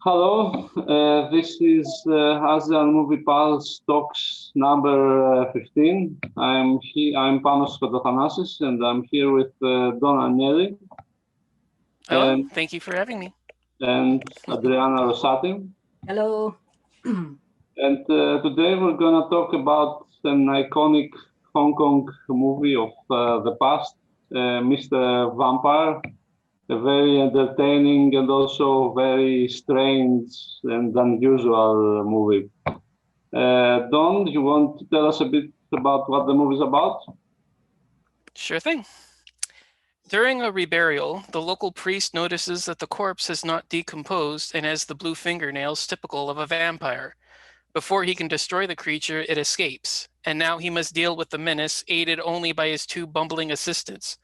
Hello, this is ASEAN Movie Pulse Talks number 15. I'm Panos Kotzathanasis, and I'm here with Don Aneli. Hello, thank you for having me. And Adriana Rosati. Hello. And today we're going to talk about an iconic Hong Kong movie of the past, Mr. Vampire. A very entertaining and also very strange and unusual movie. Don, do you want to tell us a bit about what the movie is about? Sure thing. During a reburial, the local priest notices that the corpse has not decomposed and has the blue fingernails typical of a vampire. Before he can destroy the creature, it escapes, and now he must deal with the menace, aided only by his two bumbling assistants,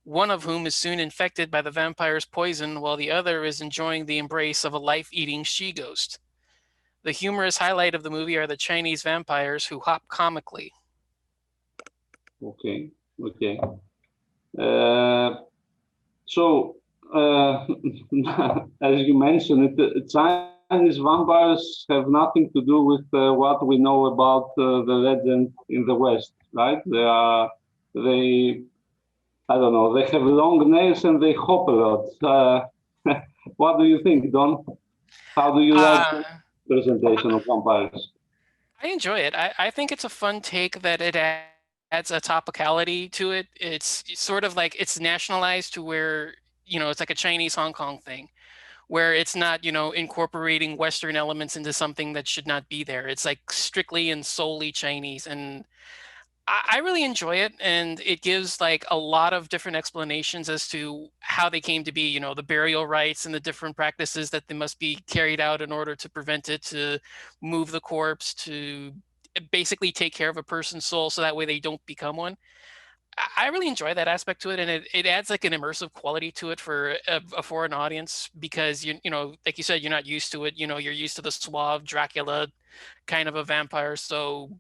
one of whom is soon infected by the vampire's poison, while the other is enjoying the embrace of a life-eating she-ghost. The humorous highlight of the movie are the Chinese vampires who hop comically. Okay. As you mentioned, Chinese vampires have nothing to do with what we know about the legend in the West, right? I don't know, they have long nails and they hop a lot. What do you think, Don? How do you like the presentation of vampires? I enjoy it. I think it's a fun take that it adds a topicality to it. It's sort of like it's nationalized to where, it's like a Chinese Hong Kong thing, where it's not, incorporating Western elements into something that should not be there. It's like strictly and solely Chinese. And I really enjoy it, and it gives like a lot of different explanations as to how they came to be, the burial rites and the different practices that they must be carried out in order to prevent it, to move the corpse, to basically take care of a person's soul so that way they don't become one. I really enjoy that aspect to it, and it adds like an immersive quality to it for a foreign audience, because like you said, you're not used to it. You're used to the suave Dracula kind of a vampire, so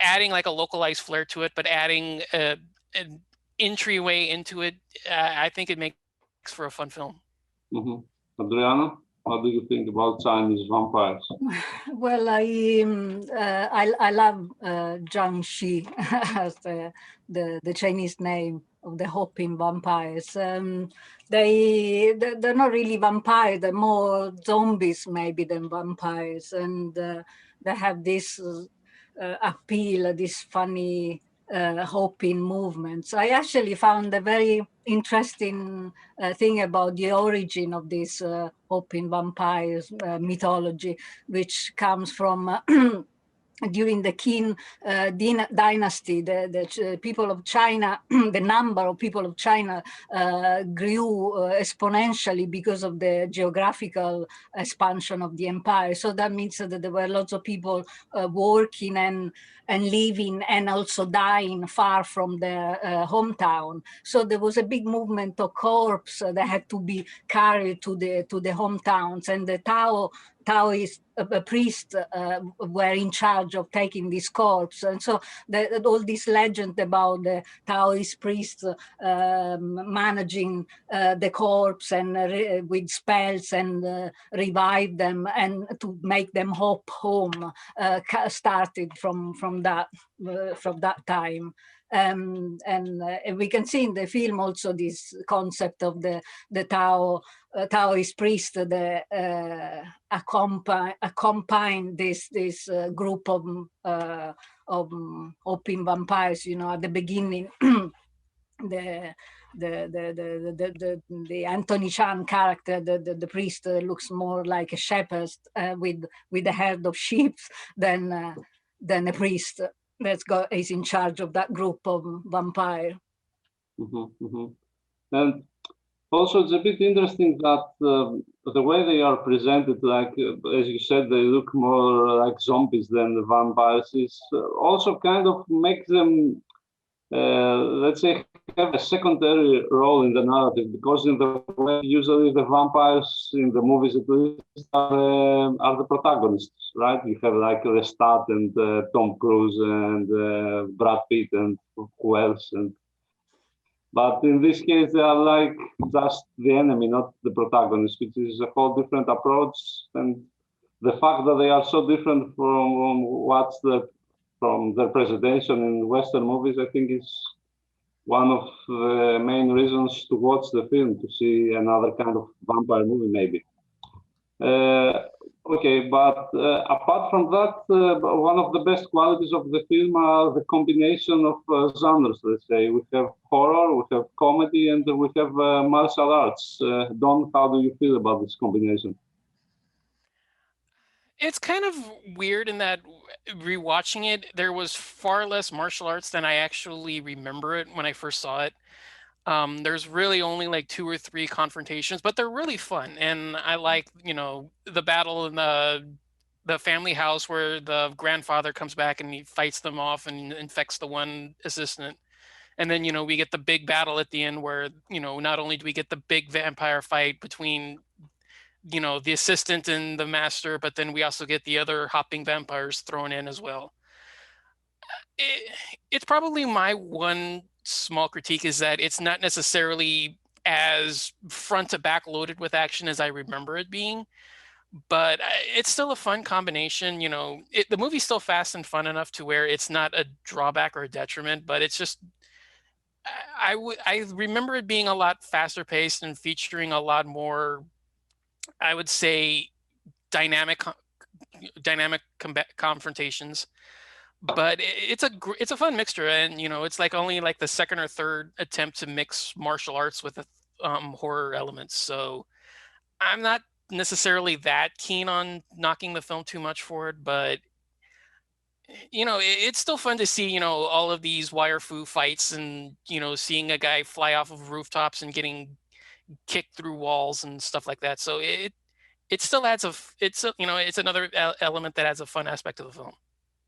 adding like a localized flair to it, but adding an entryway into it, I think it makes for a fun film. Mm-hmm. Adriana, what do you think about Chinese vampires? Well, I love Zhang Shi as the Chinese name of the hopping vampires. They're not really vampires; they're more zombies maybe than vampires, and they have this appeal, this funny hopping movements. I actually found a very interesting thing about the origin of this hopping vampires mythology, which comes from during the Qin dynasty, the people of China, the number of people of China grew exponentially because of the geographical expansion of the empire. So that means that there were lots of people working and living and also dying far from their hometown. So there was a big movement of corpses that had to be carried to the hometowns, and the Taoist priests were in charge of taking this corpse. And so all this legend about the Taoist priests managing the corpse and with spells and revive them and to make them hop home started from that time. And we can see in the film also this concept of the Taoist priest that accompany this group of hopping vampires. At the beginning, the Anthony Chan character, the priest looks more like a shepherd with a herd of sheep than a priest is in charge of that group of vampire. Mm-hmm, mm-hmm. And also, it's a bit interesting that the way they are presented, like as you said, they look more like zombies than the vampires, is also kind of makes them, let's say, have a secondary role in the narrative, because in the way usually the vampires in the movies at least are the protagonists, right? You have like Lestat and Tom Cruise and Brad Pitt and who else, and But in this case, they are like just the enemy, not the protagonist, which is a whole different approach. And the fact that they are so different from from their presentation in Western movies, I think is one of the main reasons to watch the film, to see another kind of vampire movie, maybe. Okay, but apart from that, one of the best qualities of the film are the combination of genres, let's say. We have horror, we have comedy, and we have martial arts. Don, how do you feel about this combination? It's kind of weird in that rewatching it, there was far less martial arts than I actually remember it when I first saw it. There's really only like 2 or 3 confrontations, but they're really fun. And I like, the battle in the family house where the grandfather comes back and he fights them off and infects the one assistant. And then, we get the big battle at the end where, not only do we get the big vampire fight between, the assistant and the master, but then we also get the other hopping vampires thrown in as well. It's probably my one small critique is that it's not necessarily as front to back loaded with action as I remember it being, but it's still a fun combination. The movie's still fast and fun enough to where it's not a drawback or a detriment, but it's just I remember it being a lot faster paced and featuring a lot more, I would say, dynamic confrontations. But it's a fun mixture, and it's like only like the second or third attempt to mix martial arts with horror elements. So I'm not necessarily that keen on knocking the film too much for it, but it's still fun to see all of these wire fu fights and seeing a guy fly off of rooftops and getting kicked through walls and stuff like that. So it still adds it's another element that adds a fun aspect of the film.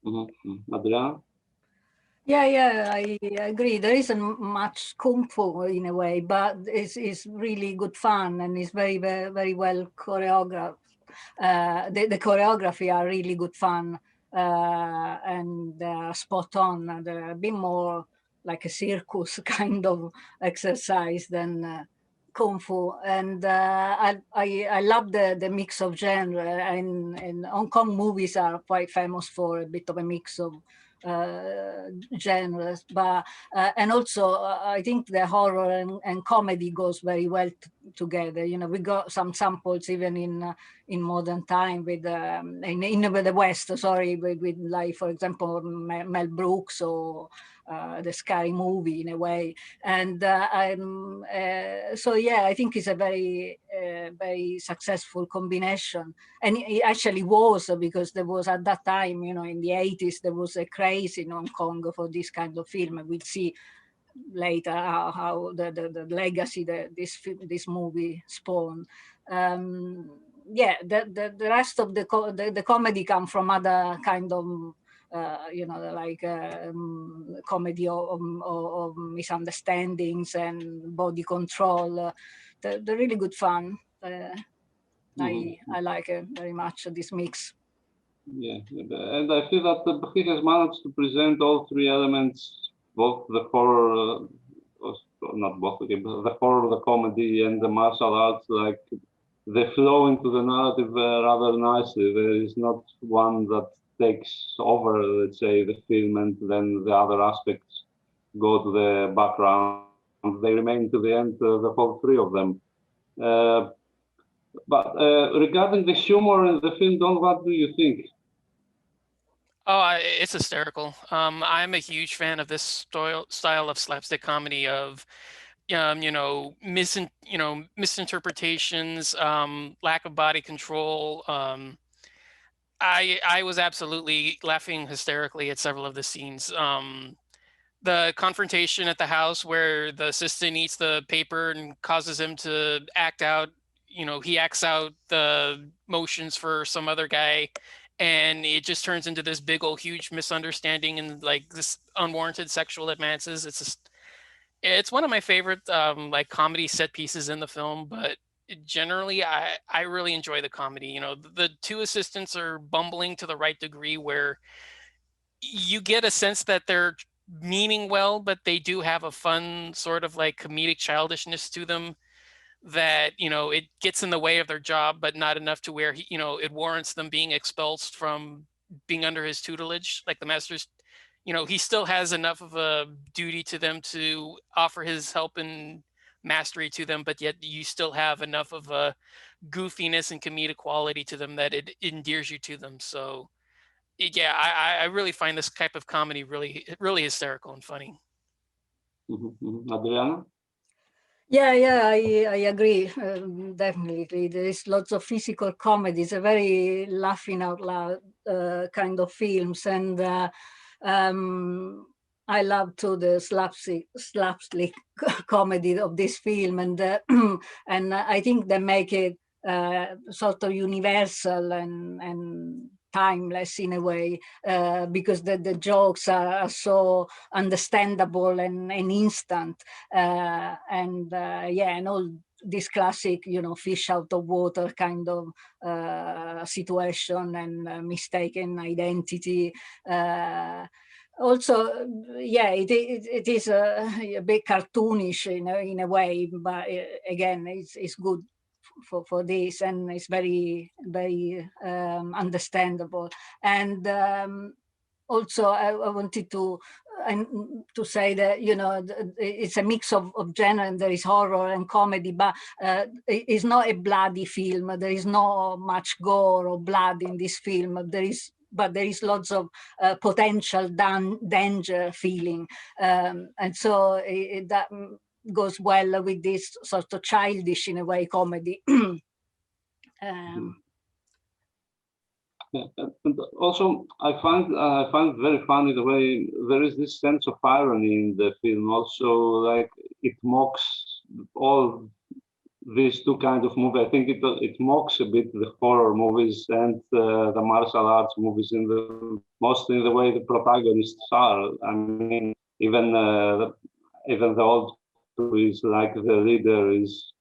Mm-hmm. Adriana? Yeah, I agree. There isn't much kung fu in a way, but it's really good fun and it's very, very, very well choreographed. The choreography are really good fun and spot on. They're a bit more like a circus kind of exercise than kung fu, and I love the mix of genre. And Hong Kong movies are quite famous for a bit of a mix of genres, but and also I think the horror and comedy goes very well together. We got some samples even in modern time with in the West, sorry, with like, for example, Mel Brooks or the Scary Movie in a way. And so yeah, I think it's a very very successful combination, and it actually was, because there was at that time, in the 80s, there was a craze in Hong Kong for this kind of film, and we'll see later how the legacy that this movie spawned. Yeah, the rest of the comedy come from other kind of like comedy of misunderstandings and body control. They're really good fun. I like it very much, this mix. Yeah, and I feel that he has managed to present all 3 elements, both the horror, not both, okay, but the horror, the comedy, and the martial arts, like they flow into the narrative rather nicely. There is not one that takes over, let's say, the film, and then the other aspects go to the background. They remain to the end, the whole 3 of them. But regarding the humor in the film, Don, what do you think? Oh, it's hysterical. I'm a huge fan of this style of slapstick comedy of, misinterpretations, lack of body control. I was absolutely laughing hysterically at several of the scenes. The confrontation at the house where the assistant eats the paper and causes him to act out, he acts out the motions for some other guy, and it just turns into this big old huge misunderstanding and like this unwarranted sexual advances. It's one of my favorite like comedy set pieces in the film, but generally I really enjoy the comedy. The 2 assistants are bumbling to the right degree where you get a sense that they're meaning well, but they do have a fun sort of like comedic childishness to them that, you know, it gets in the way of their job, but not enough to where, you know, it warrants them being expelled from being under his tutelage. Like the master's, you know, he still has enough of a duty to them to offer his help and mastery to them, but yet you still have enough of a goofiness and comedic quality to them that it endears you to them. So yeah, I really find this type of comedy really hysterical and funny. Adriana? Yeah, I agree. Definitely, there is lots of physical comedies, a very laughing out loud kind of films, and I love too the slapstick comedy of this film, and and I think they make it sort of universal and timeless in a way, because the jokes are so understandable and instant, and all this classic, you know, fish out of water kind of situation, and mistaken identity. Also, it is a bit cartoonish in a way, but again, it's good for this, and it's very understandable. And also, I wanted to say that, you know, it's a mix of genre, and there is horror and comedy, but it's not a bloody film. There is not much gore or blood in this film. But there is lots of potential danger feeling, and so that goes well with this sort of childish, in a way, comedy. Yeah, and also, I find it very funny the way there is this sense of irony in the film. Also, like it mocks all these two kinds of movies. I think it mocks a bit the horror movies and the martial arts movies mostly in the way the protagonists are. I mean, even the old is like the leader is.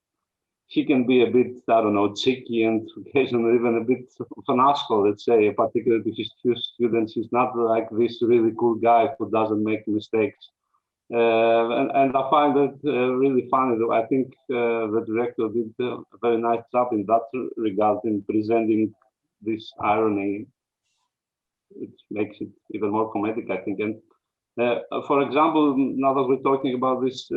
He can be a bit, I don't know, cheeky and occasionally even a bit of an asshole, let's say, particularly to his two students. He's not like this really cool guy who doesn't make mistakes. And I find it really funny. I think the director did a very nice job in that regard in presenting this irony. It makes it even more comedic, I think. And for example, now that we're talking about this,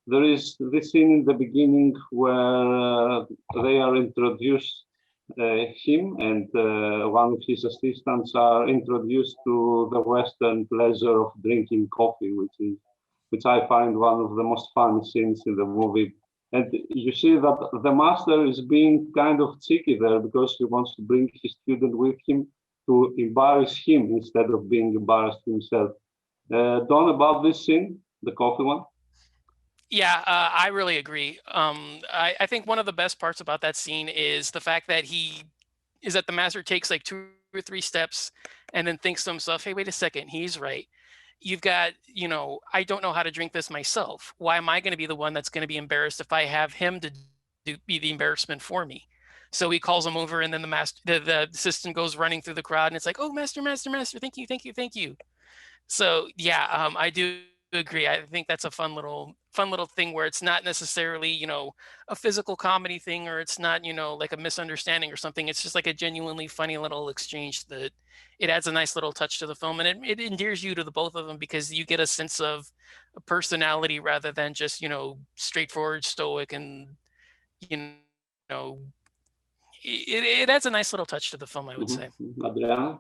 there is this scene in the beginning where they are introduced, him and one of his assistants are introduced to the Western pleasure of drinking coffee, which I find one of the most fun scenes in the movie. And you see that the master is being kind of cheeky there because he wants to bring his student with him to embarrass him instead of being embarrassed himself. Don, about this scene, the coffee one? Yeah, I really agree. I think one of the best parts about that scene is the fact that the master takes like 2 or 3 steps and then thinks to himself, hey, wait a second, he's right. You've got, you know, I don't know how to drink this myself. Why am I going to be the one that's going to be embarrassed if I have him to be the embarrassment for me? So he calls him over, and then the assistant goes running through the crowd, and it's like, oh, master, thank you. So yeah, I do agree. I think that's a fun little thing where it's not necessarily, you know, a physical comedy thing, or it's not, you know, like a misunderstanding or something. It's just like a genuinely funny little exchange that it adds a nice little touch to the film, and it endears you to the both of them because you get a sense of a personality rather than just, you know, straightforward, stoic, and, you know, it adds a nice little touch to the film, I would say. Adriana?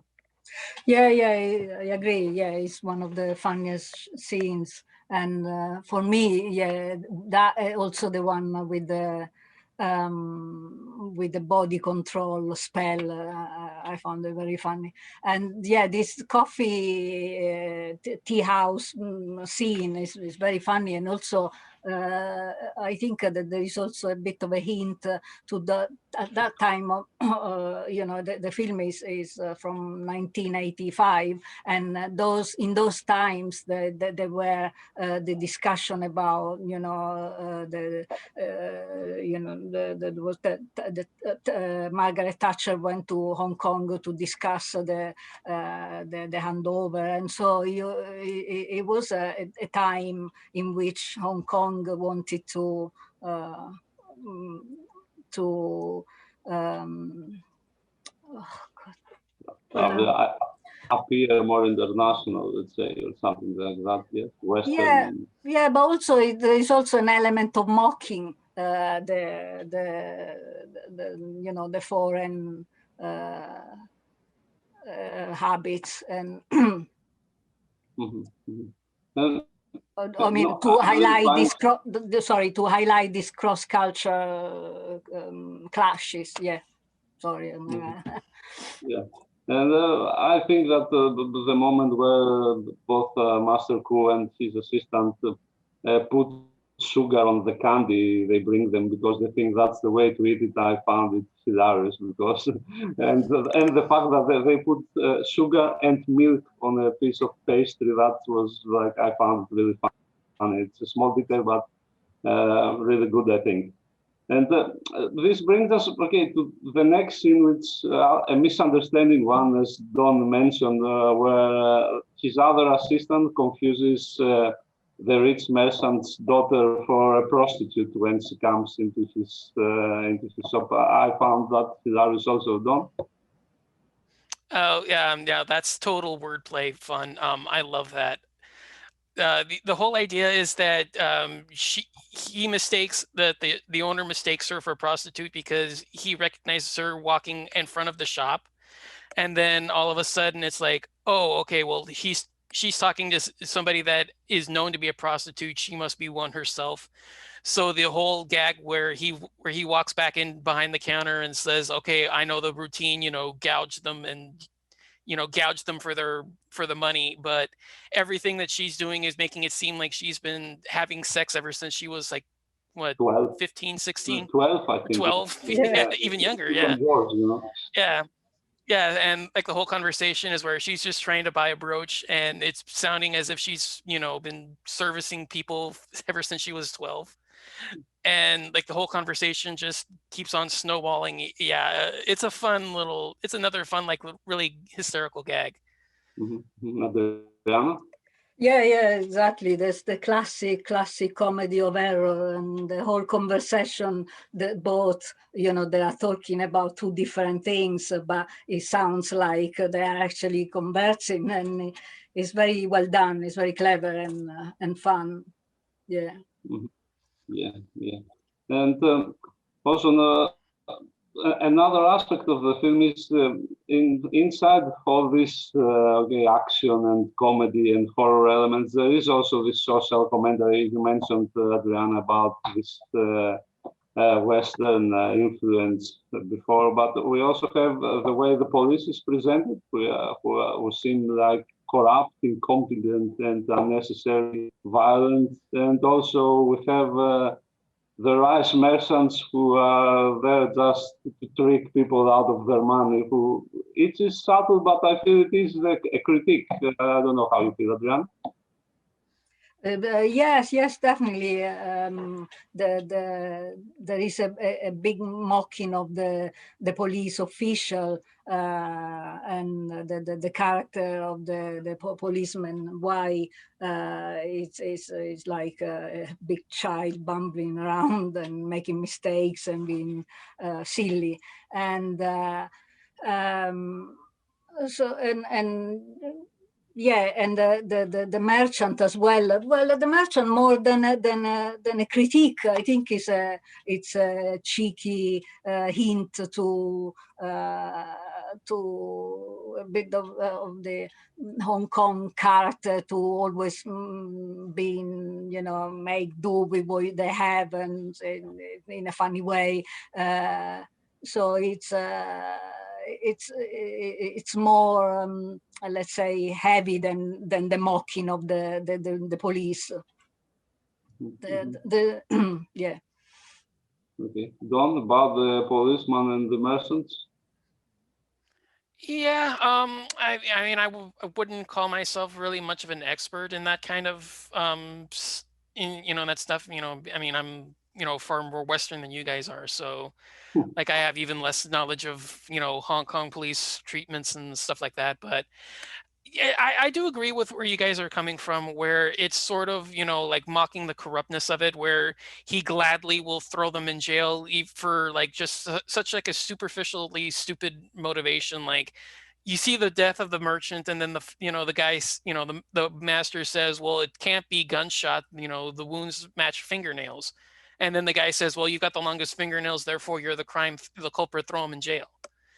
Yeah, I agree. Yeah, it's one of the funniest scenes, and for me, yeah, that also the one with the body control spell. I found it very funny, and yeah, this coffee tea house scene is very funny, and also I think that there is also a bit of a hint to at that time, the film is from 1985, and in those times there were the discussion about Margaret Thatcher went to Hong Kong to discuss the handover, and so it was a time in which Hong Kong wanted to appear more international, let's say, or something like that. Yes, Western. Yeah, but also there is also an element of mocking the foreign habits and. I mean, to highlight this cross-culture clashes. Yeah, sorry. Yeah, and I think that the moment where both Master Ku and his assistant put sugar on the candy they bring them because they think that's the way to eat it, I found it hilarious because and the fact that they put sugar and milk on a piece of pastry, that was like, I found it really funny. It's a small detail, but really good, I think. And this brings us, to the next scene, which a misunderstanding one, as Don mentioned, where his other assistant confuses the rich merchant's daughter for a prostitute when she comes into his shop. I found that hilarious also, Don. Oh yeah, that's total wordplay fun. I love that. The whole idea is that he mistakes that the owner mistakes her for a prostitute because he recognizes her walking in front of the shop, and then all of a sudden it's like, oh, okay, well she's talking to somebody that is known to be a prostitute. She must be one herself. So the whole gag where he walks back in behind the counter and says, okay, I know the routine, gouge them and gouge them for the money, but everything that she's doing is making it seem like she's been having sex ever since she was like, what, 12. 15, 16? 12, I think. 12, yeah. Even younger, yeah. Yeah, and like the whole conversation is where she's just trying to buy a brooch, and it's sounding as if she's, been servicing people ever since she was 12. And like the whole conversation just keeps on snowballing. Yeah, it's another fun, like really hysterical gag. Adriana? Yeah, exactly. There's the classic comedy of error, and the whole conversation that both, they are talking about two different things, but it sounds like they are actually conversing, and it's very well done. It's very clever and fun. Yeah. Yeah. And also another aspect of the film is inside all this action and comedy and horror elements, there is also this social commentary. You mentioned, Adriana, about this Western influence before, but we also have the way the police is presented, who seem like corrupt, incompetent, and unnecessarily violent. And also we have the rice merchants who are there just to trick people out of their money. It is subtle, but I feel it is a critique. I don't know how you feel, Adriana. Yes, definitely. There is a big mocking of the police official and the character of the policeman. Why it's like a big child bumbling around and making mistakes and being silly, and yeah, and the merchant as well. Well, the merchant more than a critique. I think it's a cheeky hint to a bit of the Hong Kong character to always being, make do with what they have and in a funny way. So it's more let's say heavy than the mocking of the police. Yeah. Okay. Don, about the policeman and the merchants? Yeah, I mean, I wouldn't call myself really much of an expert in that kind of, in that stuff. I mean, I'm, far more Western than you guys are. So, like, I have even less knowledge of, Hong Kong police treatments and stuff like that. But yeah, I do agree with where you guys are coming from, where it's sort of, like mocking the corruptness of it, where he gladly will throw them in jail for like just such like a superficially stupid motivation. Like you see the death of the merchant, and then the guy, the master says, well, it can't be gunshot, the wounds match fingernails. And then the guy says, well, you've got the longest fingernails, therefore you're the culprit, throw him in jail.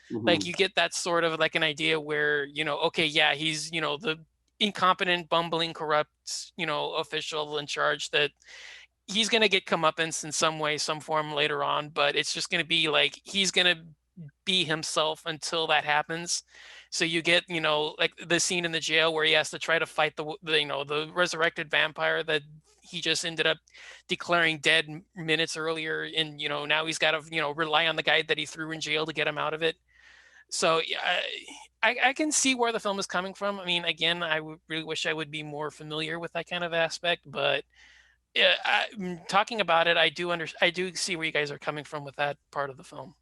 Like you get that sort of like an idea where, okay, yeah, he's, the incompetent, bumbling, corrupt, official in charge, that he's going to get comeuppance in some way, some form later on, but it's just going to be like, he's going to be himself until that happens. So you get, like the scene in the jail where he has to try to fight the resurrected vampire that he just ended up declaring dead minutes earlier. And, now he's got to, rely on the guy that he threw in jail to get him out of it. So yeah, I can see where the film is coming from. I mean, again, I really wish I would be more familiar with that kind of aspect, but yeah, talking about it, I do see where you guys are coming from with that part of the film.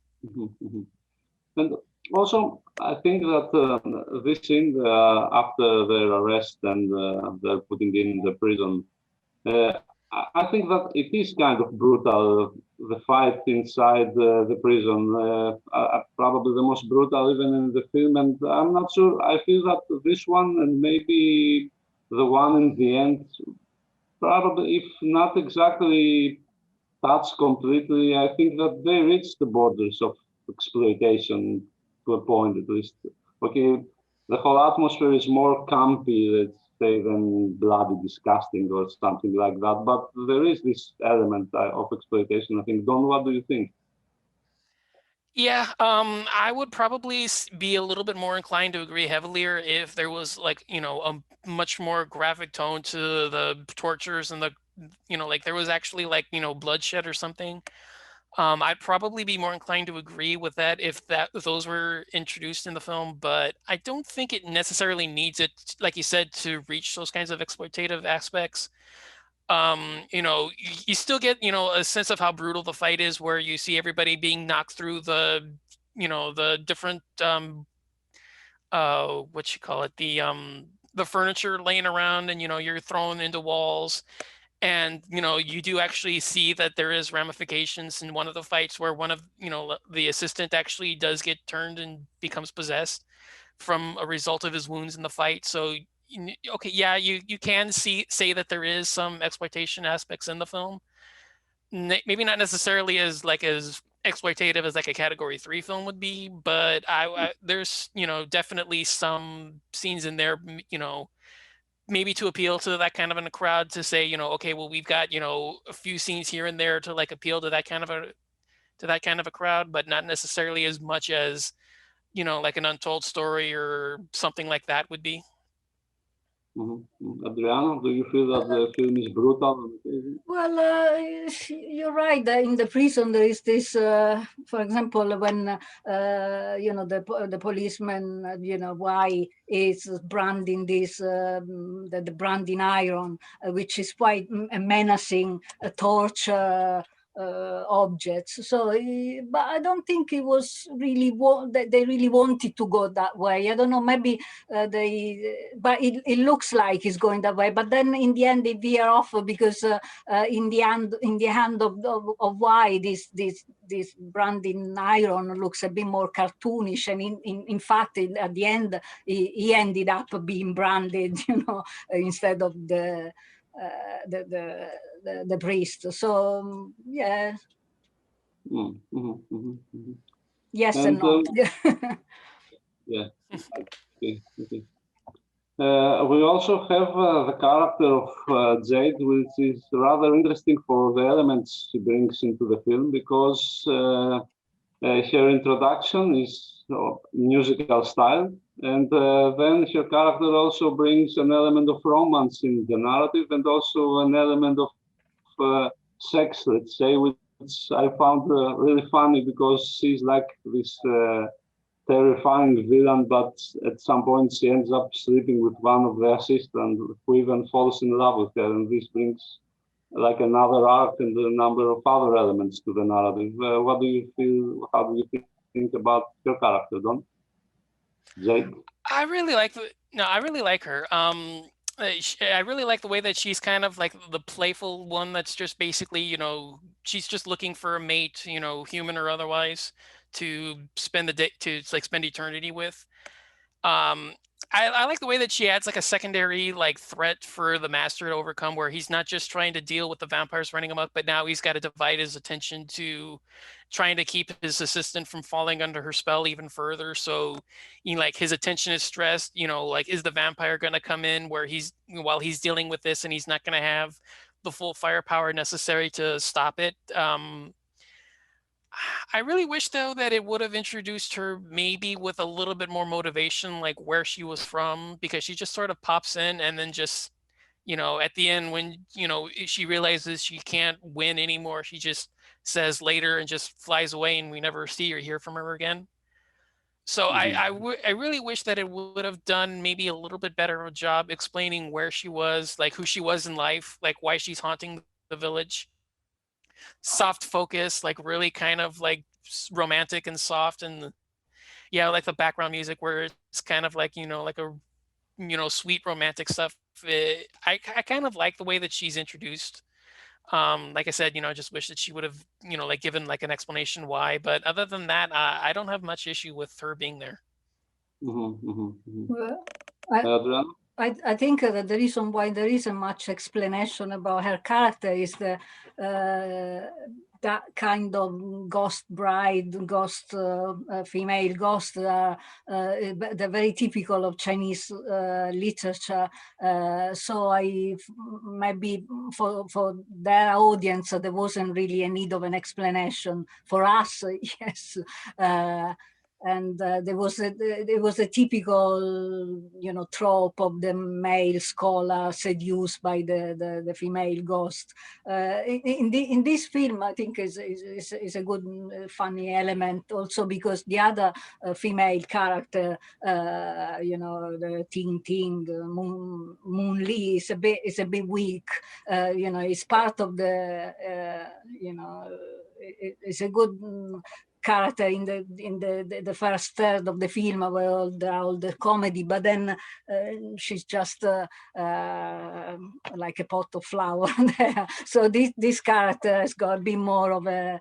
And also, I think that this scene after their arrest and they're putting in the prison, I think that it is kind of brutal, the fight inside the prison, probably the most brutal even in the film. And I'm not sure, I feel that this one and maybe the one in the end, probably, if not exactly touched completely, I think that they reached the borders of exploitation to a point at least. Okay, the whole atmosphere is more campy, let's say, than bloody disgusting or something like that. But there is this element of exploitation, I think. Don, what do you think? Yeah, I would probably be a little bit more inclined to agree heavilier if there was like, a much more graphic tone to the tortures and like there was actually like, bloodshed or something. I'd probably be more inclined to agree with that if those were introduced in the film, but I don't think it necessarily needs it, like you said, to reach those kinds of exploitative aspects. You still get, a sense of how brutal the fight is, where you see everybody being knocked through the different, what you call it, the furniture laying around, and, you're thrown into walls. And, you do actually see that there is ramifications in one of the fights where one of, the assistant actually does get turned and becomes possessed from a result of his wounds in the fight. So, okay, yeah, you can say that there is some exploitation aspects in the film. Maybe not necessarily as exploitative as like a Category 3 film would be, but there's, definitely some scenes in there, maybe to appeal to that kind of a crowd, to say, okay, well, we've got, a few scenes here and there to like appeal to that kind of a crowd, but not necessarily as much as, like an Untold Story or something like that would be. Adriana, do you feel that the film is brutal? Well, you're right. In the prison, there is this, for example, when, the policeman, why is branding this, the branding iron, which is quite a menacing torch objects. So, but I don't think it was really that they really wanted to go that way. I don't know, maybe but it looks like it's going that way. But then in the end, they veer off because in the hand of why this branding iron looks a bit more cartoonish, and in fact, at the end, he ended up being branded, instead of the priest. So yeah. Yes and no. Yeah. Okay. We also have the character of Jade, which is rather interesting for the elements she brings into the film, because her introduction is musical style, and then her character also brings an element of romance in the narrative, and also an element of sex, let's say, which which I found really funny because she's like this terrifying villain, but at some point she ends up sleeping with one of the assistants who even falls in love with her, and this brings like another arc and a number of other elements to the narrative. What do you feel? How do you think about her character, Don? Jake? I really like her. I really like the way that she's kind of like the playful one that's just basically, she's just looking for a mate, human or otherwise, to spend the day, to like spend eternity with. I like the way that she adds like a secondary like threat for the master to overcome, where he's not just trying to deal with the vampires running amok, but now he's got to divide his attention to trying to keep his assistant from falling under her spell even further. So, like his attention is stressed, like is the vampire going to come in while he's dealing with this, and he's not going to have the full firepower necessary to stop it. I really wish, though, that it would have introduced her maybe with a little bit more motivation, like where she was from, because she just sort of pops in and then just, at the end when, she realizes she can't win anymore, she just says later and just flies away and we never see or hear from her again. So I really wish that it would have done maybe a little bit better of a job explaining where she was, like who she was in life, like why she's haunting the village. Soft focus, like really kind of like romantic and soft, and yeah, like the background music where it's kind of like like a sweet romantic stuff. I kind of like the way that she's introduced. Like I said, I just wish that she would have like given like an explanation why, but other than that, I don't have much issue with her being there. Well, Adriana? I think that the reason why there isn't much explanation about her character is that kind of ghost bride, ghost female ghost, they're very typical of Chinese literature. So maybe for their audience, there wasn't really a need of an explanation. For us, yes. And there was a typical, trope of the male scholar seduced by the female ghost. In this film, I think is a good, funny element also because the other female character, the Ting Ting, Moon Lee, is a bit weak. It's part of the, it's a good character in the first third of the film where all the comedy, but then she's just like a pot of flour there. So this character has got a bit more of a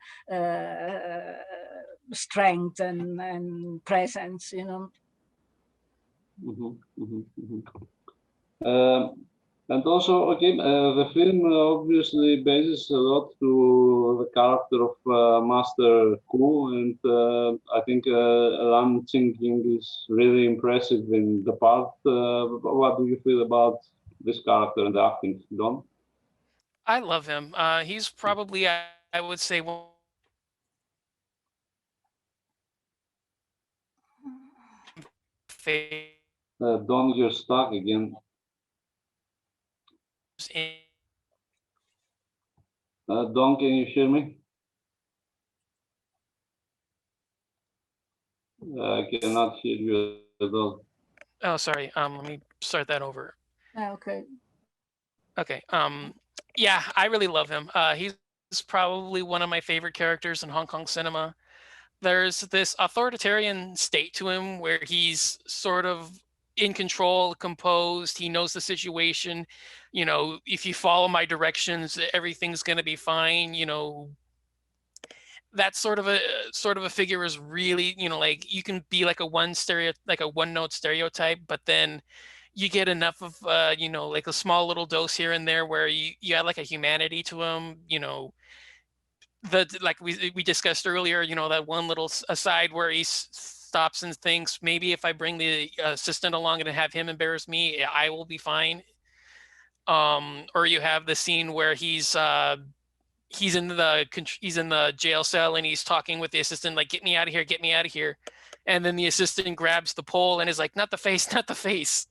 strength and presence, And also, okay, the film obviously bases a lot to the character of Master Ku, and I think Lan Ching-ying is really impressive in the part. What do you feel about this character and the acting, Don? I love him. He's probably, I would say, one favorite. Don, you're stuck again. Don, can you hear me? I cannot hear you at all. Oh, sorry. Let me start that over. Okay. Okay. Yeah, I really love him. He's probably one of my favorite characters in Hong Kong cinema. There's this authoritarian state to him where he's sort of in control, composed. He knows the situation. If you follow my directions, everything's going to be fine. That sort of a figure is really, like you can be like a one-note stereotype, but then you get enough of like a small little dose here and there where you add like a humanity to him. Like we discussed earlier, that one little aside where he stops and thinks, maybe if I bring the assistant along and have him embarrass me, I will be fine. Or you have the scene where he's in the jail cell and he's talking with the assistant, like, get me out of here, get me out of here. And then the assistant grabs the pole and is like, not the face, not the face.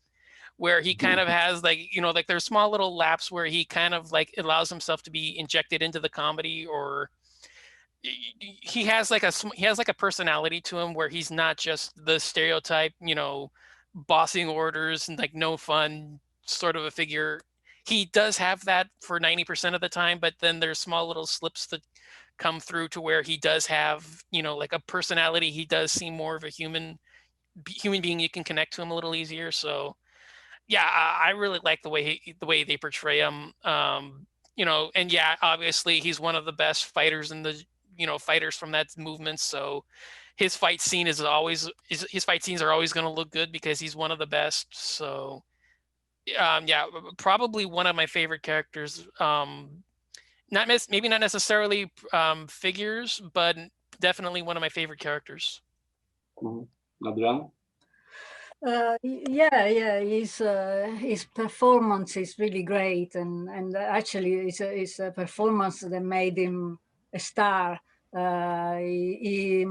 Where he kind of has like, like there's small little laps where he kind of like allows himself to be injected into the comedy, or he has like a personality to him where he's not just the stereotype, bossing orders and like no fun sort of a figure. He does have that for 90% of the time, but then there's small little slips that come through to where he does have, like a personality. He does seem more of a human being. You can connect to him a little easier. So yeah, I really like the way they portray him. And yeah, obviously he's one of the best fighters in the, fighters from that movement. So his fight scene his fight scenes are always going to look good because he's one of the best. So yeah, probably one of my favorite characters. Maybe not necessarily figures, but definitely one of my favorite characters. Adriana? Yeah, his performance is really great, and actually it's a performance that made him a star. He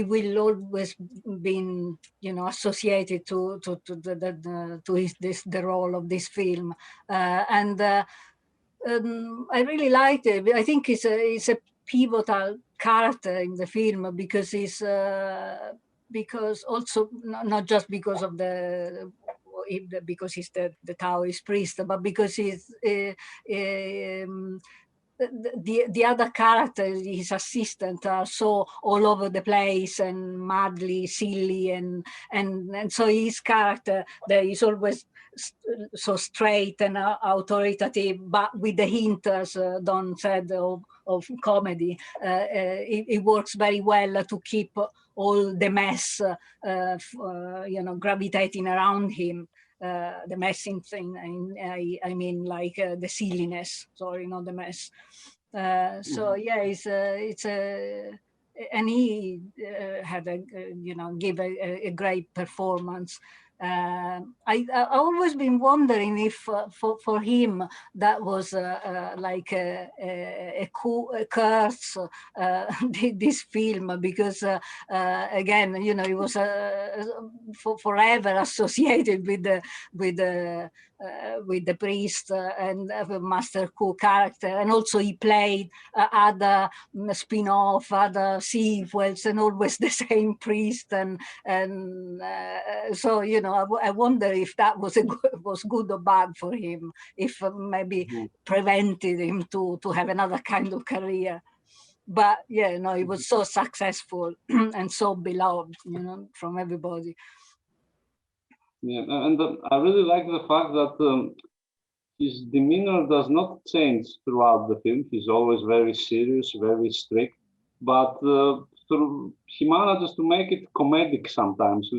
will always been, associated to the role of this film, and I really liked it. I think it's a pivotal character in the film because he's because also not just because of because he's the Taoist priest, but because he's the other characters, his assistant, are so all over the place and madly silly, and so his character that is always so straight and authoritative, but with the hint, as Don said, of comedy. It works very well to keep all the mess, gravitating around him. The messing thing, I mean, like the silliness. Sorry, not the mess. So yeah, it's a, and he had give a great performance. I always been wondering if for him that was like a curse, this film, because again, he was forever associated with the priest and Master Ku character, and also he played other spin-off, other sequels, and always the same priest, and so I wonder if that was was good or bad for him, if maybe prevented him to have another kind of career. But yeah, no, he was so successful and so beloved, from everybody. Yeah, and I really like the fact that his demeanor does not change throughout the film. He's always very serious, very strict, but he manages to make it comedic sometimes.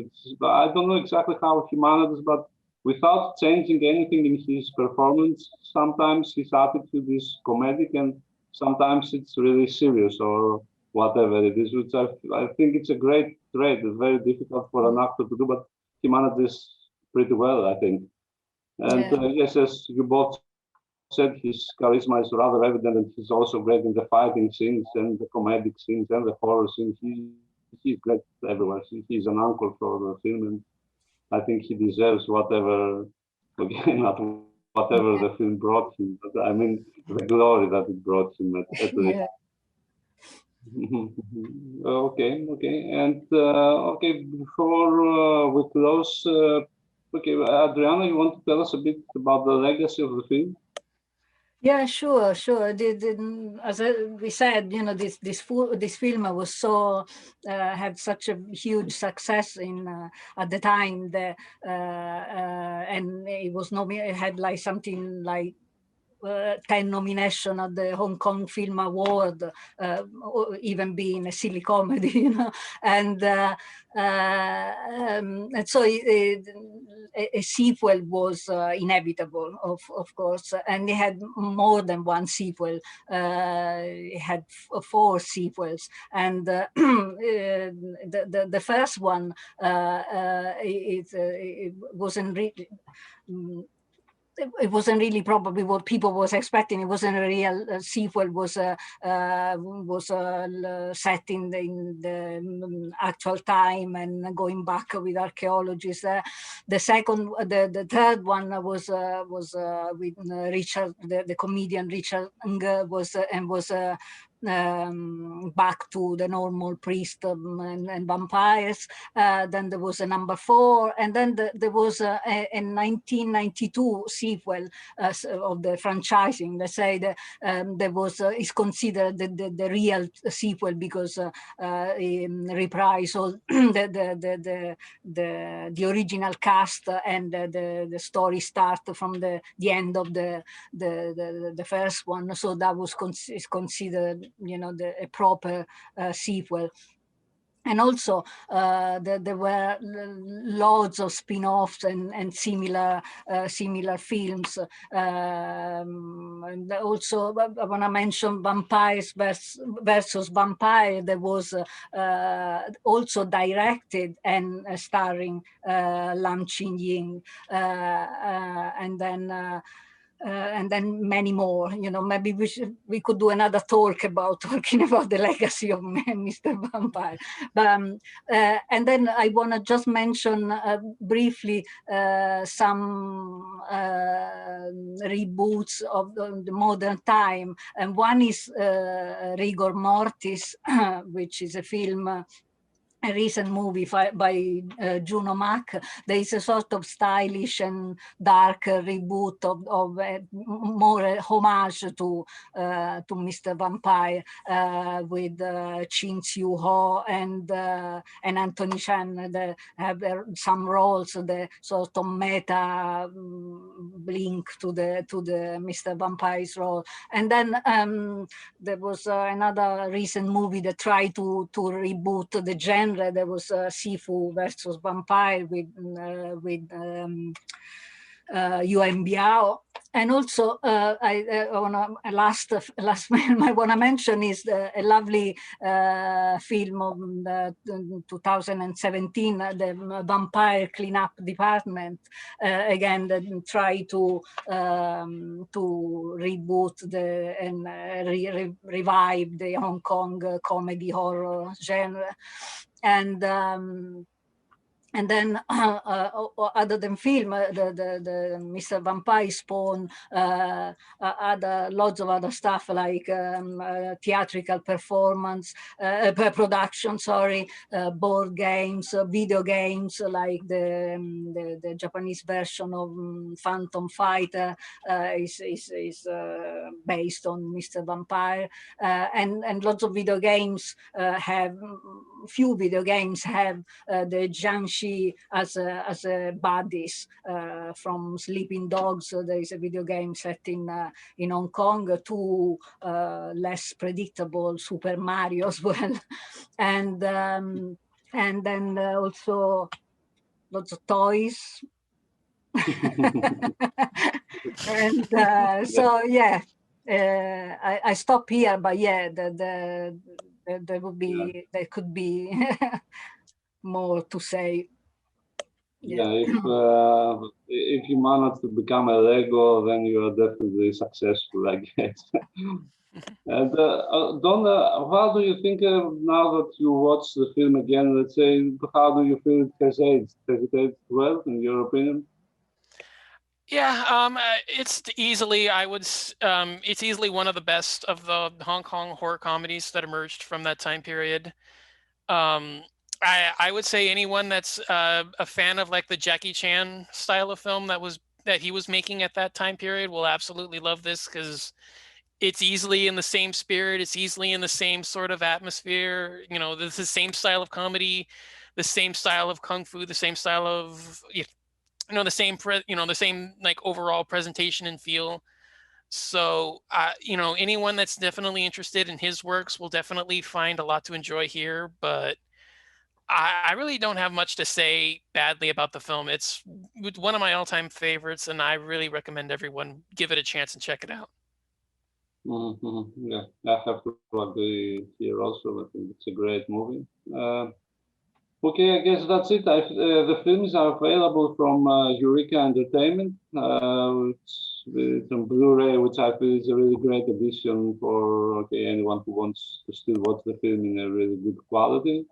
I don't know exactly how he manages, but without changing anything in his performance, sometimes his attitude is comedic and sometimes it's really serious or whatever it is, which I think it's a great trait. It's very difficult for an actor to do, but he manages pretty well, I think. And yes, as you both said, his charisma is rather evident, and he's also great in the fighting scenes and the comedic scenes and the horror scenes. He's great everywhere. He's an uncle for the film, and I think he deserves whatever, again, not whatever the film brought him, but I mean the glory that it brought him at least. Okay, and okay, before we close, okay, Adriana, you want to tell us a bit about the legacy of the film? Yeah, sure. As we said, this film was so had such a huge success at the time, and it was it had like something like 10 nomination at the Hong Kong Film Award, even being a silly comedy, and so a sequel was inevitable, of course, and it had more than one sequel. It had 4 sequels, and the first one it wasn't really. It wasn't really probably what people was expecting. It wasn't a real sequel. Was set in the actual time and going back with archaeologists. The third one was with Richard, the comedian Richard Ng, was back to the normal priest and vampires. Then there was a number 4, and then there was a 1992 sequel of the franchising. Let's say that there was is considered the real sequel because reprise all the original cast, and the story start from the end of the first one. So that was is considered, you know, a proper sequel. And also there were loads of spin-offs and similar films. And also I want to mention Vampires versus Vampire. There was also directed and starring Lan Ching-ying, and then many more. You know, maybe we could do another talk about talking about the legacy of Mr. Vampire. And then I want to just mention briefly some reboots of the modern time, and one is Rigor Mortis, which is a film. A recent movie by Juno Mack. There is a sort of stylish and dark reboot of more homage to Mr. Vampire, with Chin Siu Ho and Anthony Chan. They have some roles, the sort of meta link to the Mr. Vampire's role. And then there was another recent movie that tried to reboot the genre. There was Sifu versus Vampire with Yuan Biao. And also, I want to last film I want to mention is a lovely film of 2017, the Vampire Cleanup Department. Again, that try to reboot and revive the Hong Kong comedy horror genre. And then, other than film, the Mr. Vampire spawned lots of other stuff like theatrical performance, production, board games, video games, like the Japanese version of Phantom Fighter is based on Mr. Vampire, and lots of video games few video games have the Jiangxi as a buddies from Sleeping Dogs. So there is a video game set in Hong Kong, two less predictable Super Mario as well, and then also lots of toys. And so yeah, I stop here, but yeah, there could be more to say. Yeah, if you manage to become a Lego, then you are definitely successful, I guess. And Donna, how do you think now that you watch the film again? Let's say, how do you feel it has aged? Has it aged well, in your opinion? Yeah, it's easily it's easily one of the best of the Hong Kong horror comedies that emerged from that time period. I would say anyone that's a fan of like the Jackie Chan style of film that he was making at that time period will absolutely love this, because it's easily in the same spirit. It's easily in the same sort of atmosphere. You know, this is the same style of comedy, the same style of kung fu, the same style of the same like overall presentation and feel. So anyone that's definitely interested in his works will definitely find a lot to enjoy here. But I really don't have much to say badly about the film. It's one of my all-time favorites, and I really recommend everyone give it a chance and check it out. Mm-hmm. Yeah, I have to agree here also. I think it's a great movie. Okay, I guess that's it. The films are available from Eureka Entertainment. It's on Blu-ray, which I feel is a really great addition for anyone who wants to still watch the film in a really good quality.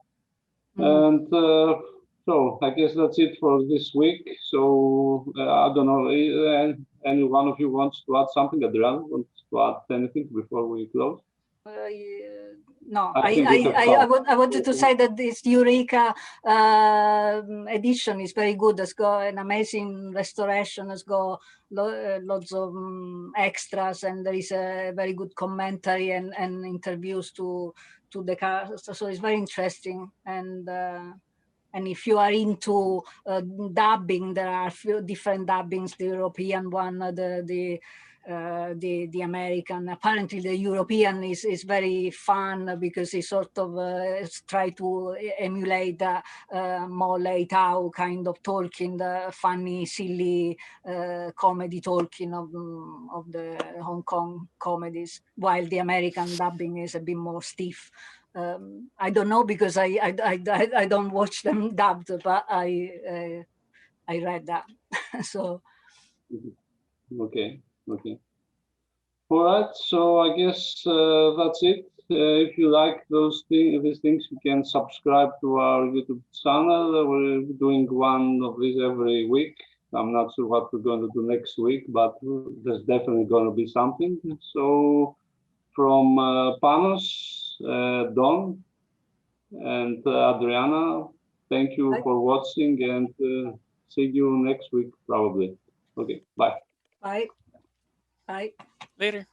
And so I guess that's it for this week. So I don't know, any one of you wants to add something? Adriana wants to add anything before we close? No, I think we have come. I wanted to say that this Eureka edition is very good. It's got an amazing restoration. It's got lots of extras, and there is a very good commentary and interviews to the cast. So it's very interesting. And if you are into dubbing, there are a few different dubbings. The European one, the American. Apparently, the European is very fun because it sort of try to emulate more laid out kind of Tolkien, the funny, silly comedy Tolkien of the Hong Kong comedies, while the American dubbing is a bit more stiff. I don't know because I don't watch them dubbed, but I read that. So Okay. All right, so I guess that's it. If you like these things, you can subscribe to our YouTube channel. We're doing one of these every week. I'm not sure what we're going to do next week, but there's definitely going to be something. So from Panos, Don, and Adriana, thank you for watching, and see you next week probably. Okay, bye. bye. Later.